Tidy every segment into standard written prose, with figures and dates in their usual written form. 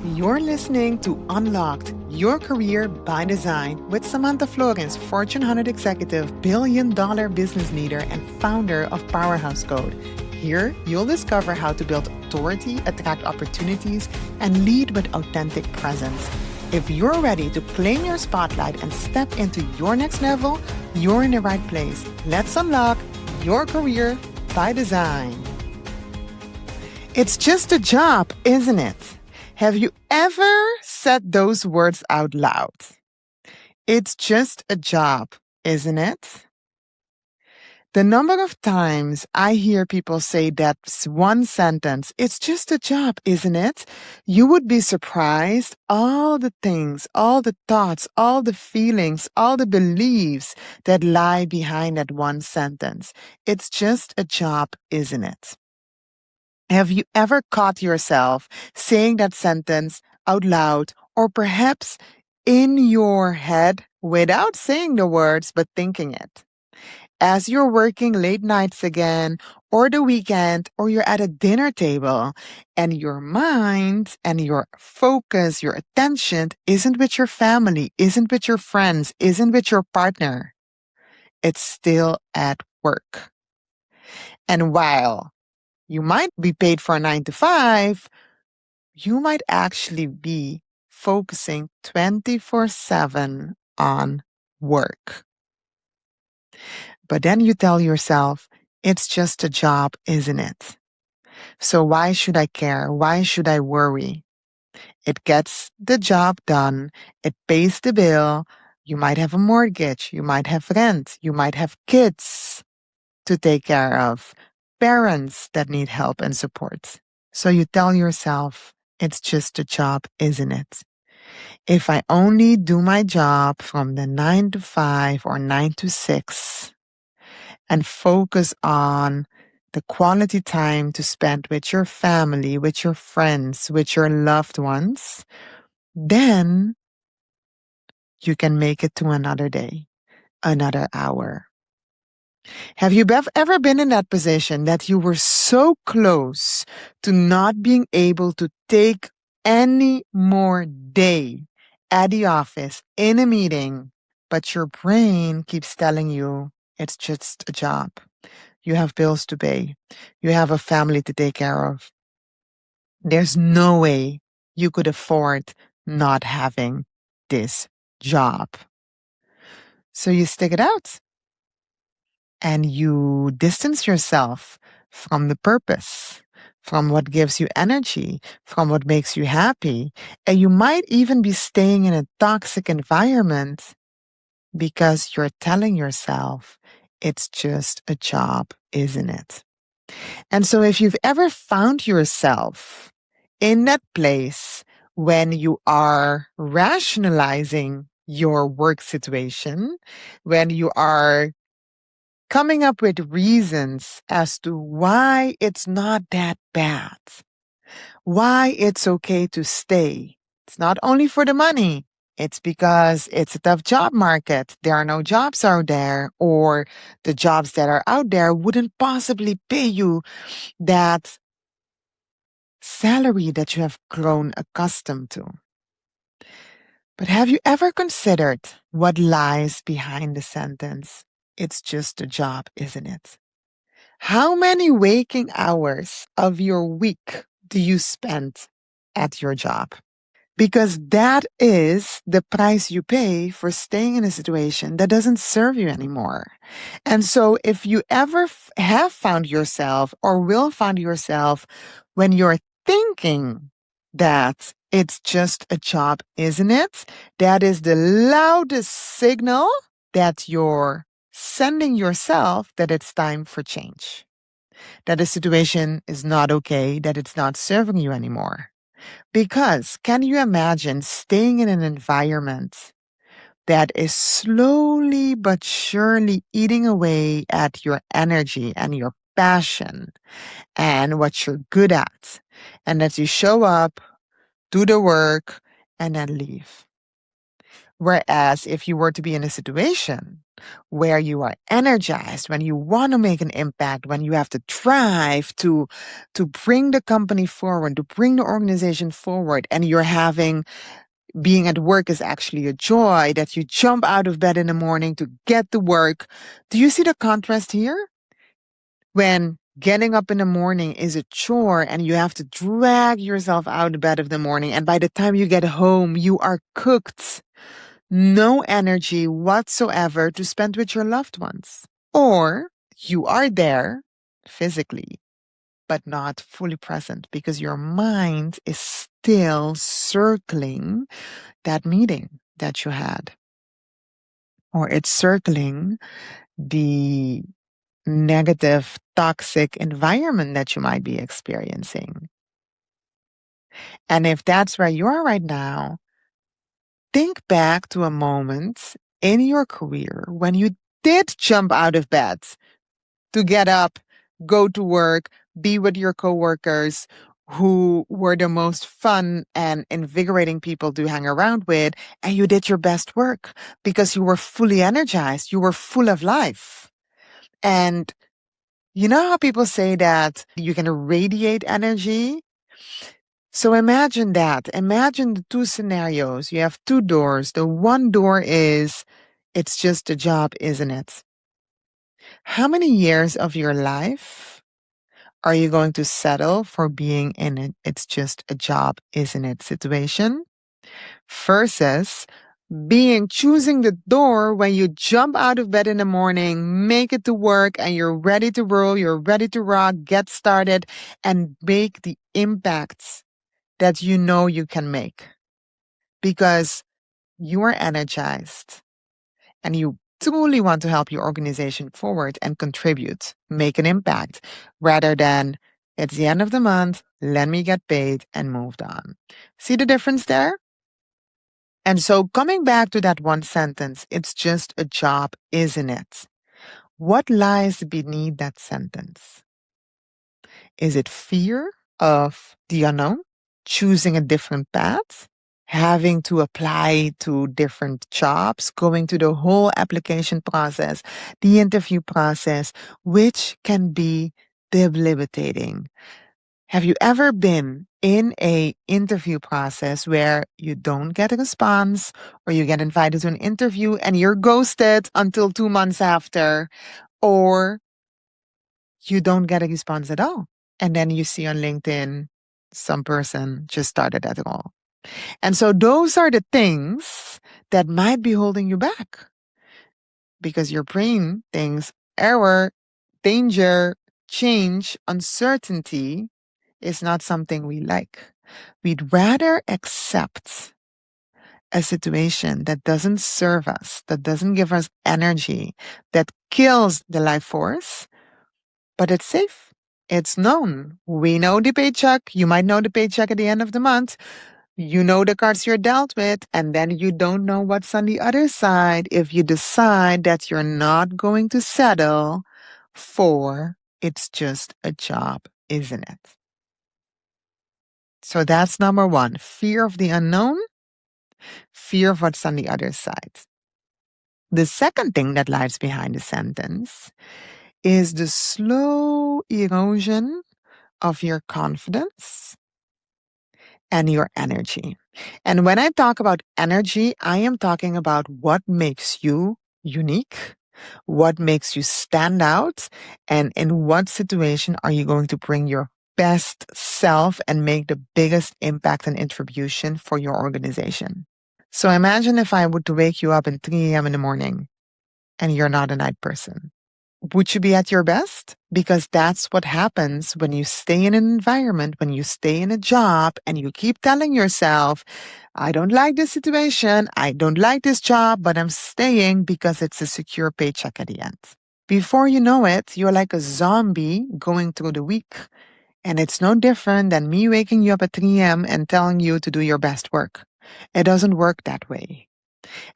You're listening to Unlocked, Your Career by Design with Samantha Florence, Fortune 100 executive, billion-dollar business leader, and founder of Powerhouse Code. Here, you'll discover how to build authority, attract opportunities, and lead with authentic presence. If you're ready to claim your spotlight and step into your next level, you're in the right place. Let's unlock your career by design. It's just a job, isn't it? Have you ever said those words out loud? It's just a job, isn't it? The number of times I hear people say that one sentence, it's just a job, isn't it? You would be surprised all the things, all the thoughts, all the feelings, all the beliefs that lie behind that one sentence. It's just a job, isn't it? Have you ever caught yourself saying that sentence out loud or perhaps in your head without saying the words but thinking it? As you're working late nights again, or the weekend, or you're at a dinner table, and your mind and your focus, your attention isn't with your family, isn't with your friends, isn't with your partner. It's still at work. And while you might be paid for a 9 to 5, you might actually be focusing 24/7 on work. But then you tell yourself, it's just a job, isn't it? So why should I care? Why should I worry? It gets the job done. It pays the bill. You might have a mortgage. You might have rent. You might have kids to take care of, parents that need help and support. So you tell yourself, it's just a job, isn't it? If I only do my job from the 9 to 5 or 9 to 6 and focus on the quality time to spend with your family, with your friends, with your loved ones, then you can make it to another day, another hour. Have you ever been in that position that you were so close to not being able to take any more day at the office, in a meeting, but your brain keeps telling you it's just a job. You have bills to pay. You have a family to take care of. There's no way you could afford not having this job. So you stick it out. And you distance yourself from the purpose, from what gives you energy, from what makes you happy. And you might even be staying in a toxic environment because you're telling yourself, it's just a job, isn't it? And so if you've ever found yourself in that place when you are rationalizing your work situation, when you are coming up with reasons as to why it's not that bad, why it's okay to stay. It's not only for the money. It's because it's a tough job market. There are no jobs out there, or the jobs that are out there wouldn't possibly pay you that salary that you have grown accustomed to. But have you ever considered what lies behind the sentence? It's just a job, isn't it? How many waking hours of your week do you spend at your job? Because that is the price you pay for staying in a situation that doesn't serve you anymore. And so if you ever have found yourself or will find yourself when you're thinking that it's just a job, isn't it? That is the loudest signal that you're sending yourself that it's time for change, that the situation is not okay, that it's not serving you anymore. Because can you imagine staying in an environment that is slowly but surely eating away at your energy and your passion and what you're good at, and that you show up, do the work, and then leave? Whereas if you were to be in a situation where you are energized, when you want to make an impact, when you have the drive to bring the company forward, to bring the organization forward, and you're having being at work is actually a joy, that you jump out of bed in the morning to get to work. Do you see the contrast here? When getting up in the morning is a chore and you have to drag yourself out of bed of the morning, and by the time you get home, you are cooked. No energy whatsoever to spend with your loved ones. Or you are there physically, but not fully present because your mind is still circling that meeting that you had, or it's circling the negative, toxic environment that you might be experiencing. And if that's where you are right now, think back to a moment in your career when you did jump out of bed to get up, go to work, be with your coworkers who were the most fun and invigorating people to hang around with, and you did your best work because you were fully energized, you were full of life. And you know how people say that you can radiate energy? So imagine that. Imagine the two scenarios. You have two doors. The one door is, it's just a job, isn't it? How many years of your life are you going to settle for being in it? It's just a job, isn't it? Situation versus choosing the door when you jump out of bed in the morning, make it to work, and you're ready to roll, you're ready to rock, get started, and make the impacts that you know you can make because you are energized and you truly want to help your organization forward and contribute, make an impact, rather than it's the end of the month, let me get paid and moved on. See the difference there? And so coming back to that one sentence, it's just a job, isn't it? What lies beneath that sentence? Is it fear of the unknown, choosing a different path, having to apply to different jobs, going through the whole application process, the interview process, which can be debilitating? Have you ever been in a interview process where you don't get a response or you get invited to an interview and you're ghosted until 2 months after, or you don't get a response at all? And then you see on LinkedIn, some person just started at all. And so those are the things that might be holding you back because your brain thinks error, danger, change, uncertainty is not something we like. We'd rather accept a situation that doesn't serve us, that doesn't give us energy, that kills the life force, but it's safe. It's known. We know the paycheck. You might know the paycheck at the end of the month. You know the cards you're dealt with, and then you don't know what's on the other side if you decide that you're not going to settle for it's just a job, isn't it? So that's number one, fear of the unknown, fear of what's on the other side. The second thing that lies behind the sentence is the slow erosion of your confidence and your energy. And when I talk about energy, I am talking about what makes you unique, what makes you stand out, and in what situation are you going to bring your best self and make the biggest impact and contribution for your organization. So imagine if I were to wake you up at 3 a.m. in the morning and you're not a night person. Would you be at your best? Because that's what happens when you stay in an environment, when you stay in a job and you keep telling yourself, I don't like this situation, I don't like this job, but I'm staying because it's a secure paycheck at the end. Before you know it, you're like a zombie going through the week. And it's no different than me waking you up at 3 a.m. and telling you to do your best work. It doesn't work that way.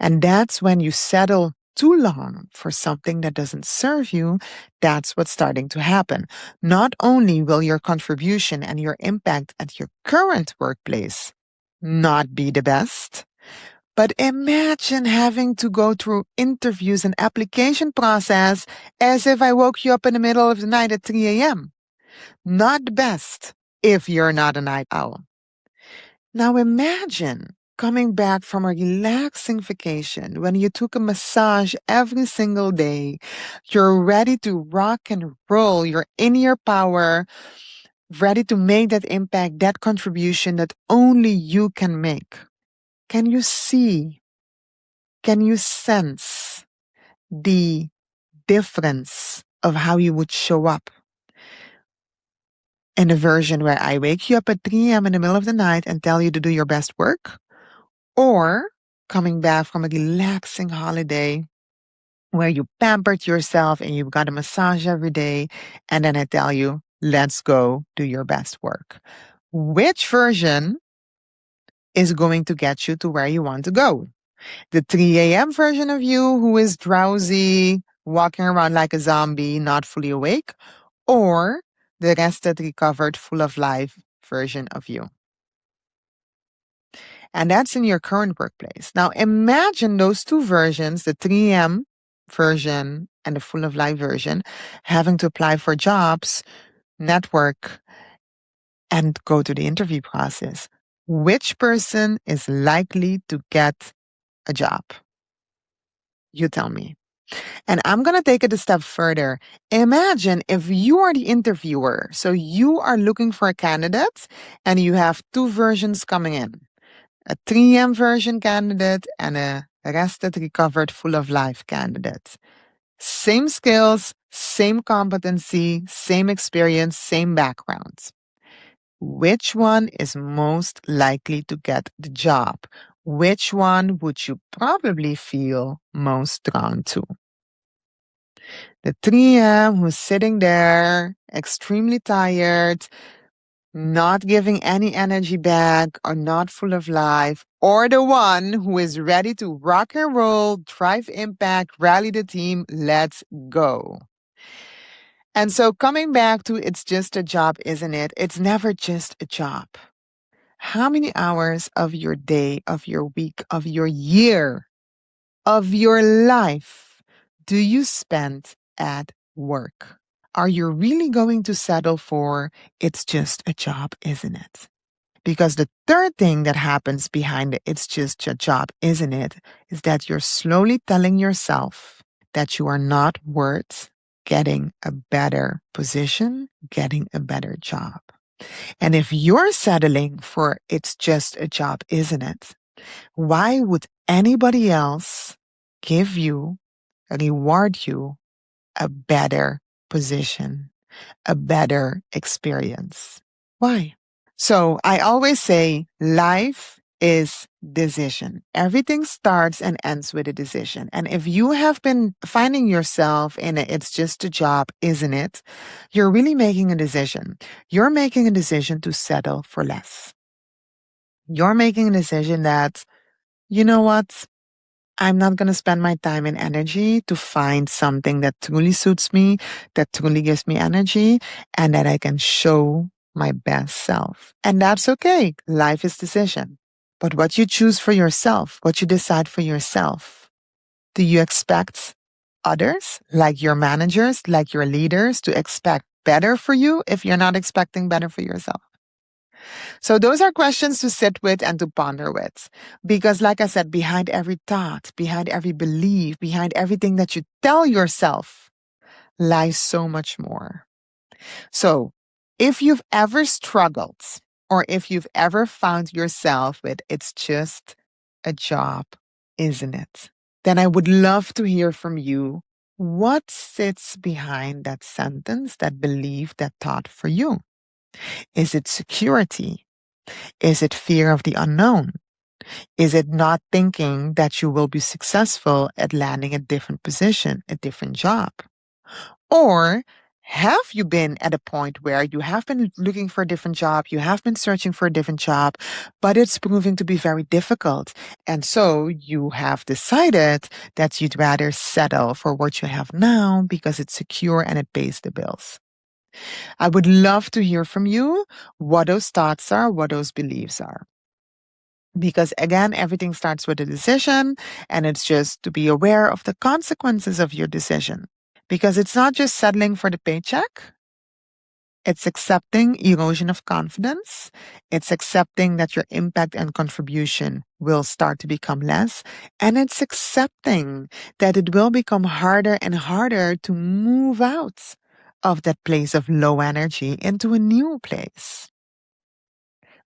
And that's when you settle too long for something that doesn't serve you. That's what's starting to happen. Not only will your contribution and your impact at your current workplace not be the best, But imagine having to go through interviews and application process as if I woke you up in the middle of the night at 3 a.m. Not the best if you're not a night owl. Now imagine coming back from a relaxing vacation when you took a massage every single day. You're ready to rock and roll. You're in your power, ready to make that impact, that contribution that only you can make. Can you see? Can you sense the difference of how you would show up in a version where I wake you up at 3 a.m. in the middle of the night and tell you to do your best work? Or coming back from a relaxing holiday where you pampered yourself and you've got a massage every day, and then I tell you, let's go do your best work. Which version is going to get you to where you want to go? The 3 a.m. version of you who is drowsy, walking around like a zombie, not fully awake, or the rested, recovered, full of life version of you? And that's in your current workplace. Now imagine those two versions, the 3 a.m. version and the full of life version, having to apply for jobs, network, and go to the interview process. Which person is likely to get a job? You tell me. And I'm going to take it a step further. Imagine if you are the interviewer. So you are looking for a candidate and you have two versions coming in. A 3 a.m. version candidate and a rested, recovered, full of life candidate. Same skills, same competency, same experience, same backgrounds. Which one is most likely to get the job? Which one would you probably feel most drawn to? The 3M who's sitting there, extremely tired, not giving any energy back, or not full of life, or the one who is ready to rock and roll, drive impact, rally the team, let's go. And so coming back to it's just a job, isn't it? It's never just a job. How many hours of your day, of your week, of your year, of your life do you spend at work? Are you really going to settle for it's just a job, isn't it? Because the third thing that happens behind the it's just a job, isn't it, is that you're slowly telling yourself that you are not worth getting a better position, getting a better job. And if you're settling for it's just a job, isn't it? Why would anybody else give you, reward you a better position, a better experience? Why? So I always say life is decision. Everything starts and ends with a decision. And if you have been finding yourself in a it's just a job, isn't it? You're really making a decision. You're making a decision to settle for less. You're making a decision that, you know what? I'm not going to spend my time and energy to find something that truly suits me, that truly gives me energy, and that I can show my best self. And that's okay. Life is decision. But what you choose for yourself, what you decide for yourself, do you expect others, like your managers, like your leaders, to expect better for you if you're not expecting better for yourself? So those are questions to sit with and to ponder with. Because like I said, behind every thought, behind every belief, behind everything that you tell yourself lies so much more. So if you've ever struggled or if you've ever found yourself with it's just a job, isn't it? Then I would love to hear from you. What sits behind that sentence, that belief, that thought for you? Is it security? Is it fear of the unknown? Is it not thinking that you will be successful at landing a different position, a different job? Or have you been at a point where you have been looking for a different job, you have been searching for a different job, but it's proving to be very difficult. And so you have decided that you'd rather settle for what you have now because it's secure and it pays the bills. I would love to hear from you what those thoughts are, what those beliefs are. Because again, everything starts with a decision, and it's just to be aware of the consequences of your decision. Because it's not just settling for the paycheck, it's accepting erosion of confidence. It's accepting that your impact and contribution will start to become less. And it's accepting that it will become harder and harder to move out of that place of low energy into a new place.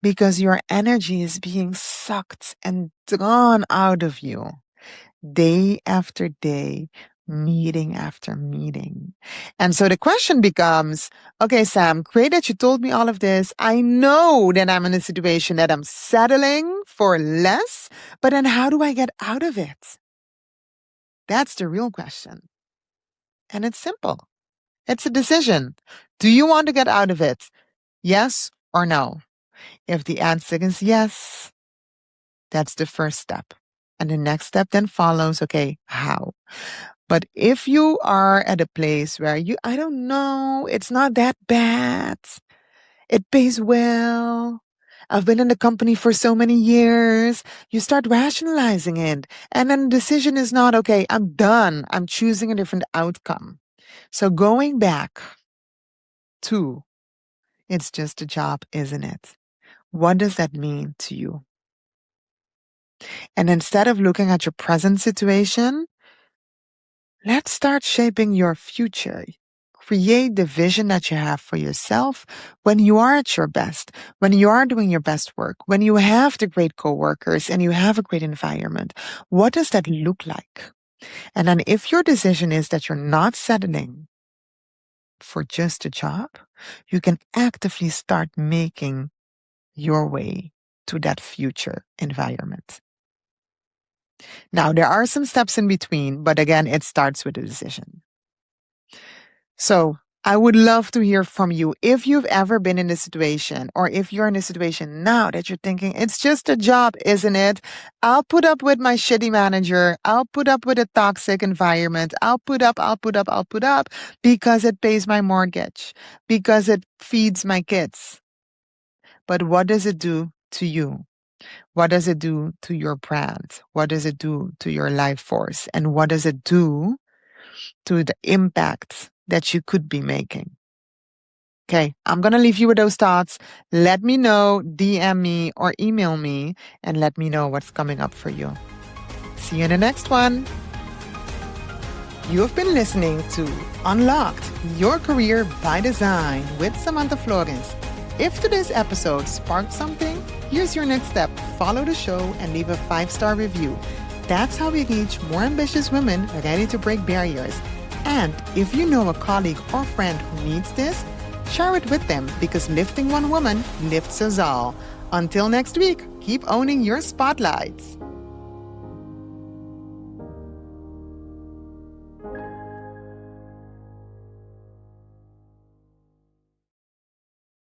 Because your energy is being sucked and drawn out of you day after day, meeting after meeting. And so the question becomes, okay, Sam, great that you told me all of this. I know that I'm in a situation that I'm settling for less, but then how do I get out of it? That's the real question. And it's simple. It's a decision. Do you want to get out of it? Yes or no? If the answer is yes, that's the first step. And the next step then follows, okay, how? But if you are at a place where I don't know, it's not that bad. It pays well. I've been in the company for so many years. You start rationalizing it. And then the decision is not, okay, I'm done. I'm choosing a different outcome. So going back to, it's just a job, isn't it? What does that mean to you? And instead of looking at your present situation, let's start shaping your future. Create the vision that you have for yourself when you are at your best, when you are doing your best work, when you have the great coworkers and you have a great environment. What does that look like? And then if your decision is that you're not settling for just a job, you can actively start making your way to that future environment. Now, there are some steps in between, but again, it starts with a decision. So I would love to hear from you if you've ever been in a situation, or if you're in a situation now that you're thinking, it's just a job, isn't it? I'll put up with my shitty manager. I'll put up with a toxic environment. I'll put up because it pays my mortgage, because it feeds my kids. But what does it do to you? What does it do to your brand? What does it do to your life force? And what does it do to the impact that you could be making? Okay, I'm going to leave you with those thoughts. Let me know, DM me or email me, and let me know what's coming up for you. See you in the next one. You've been listening to Unlocked Your Career by Design with Samantha Florence. If today's episode sparked something, here's your next step. Follow the show and leave a 5-star review. That's how we reach more ambitious women ready to break barriers. And if you know a colleague or friend who needs this, share it with them, because lifting one woman lifts us all. Until next week, keep owning your spotlights.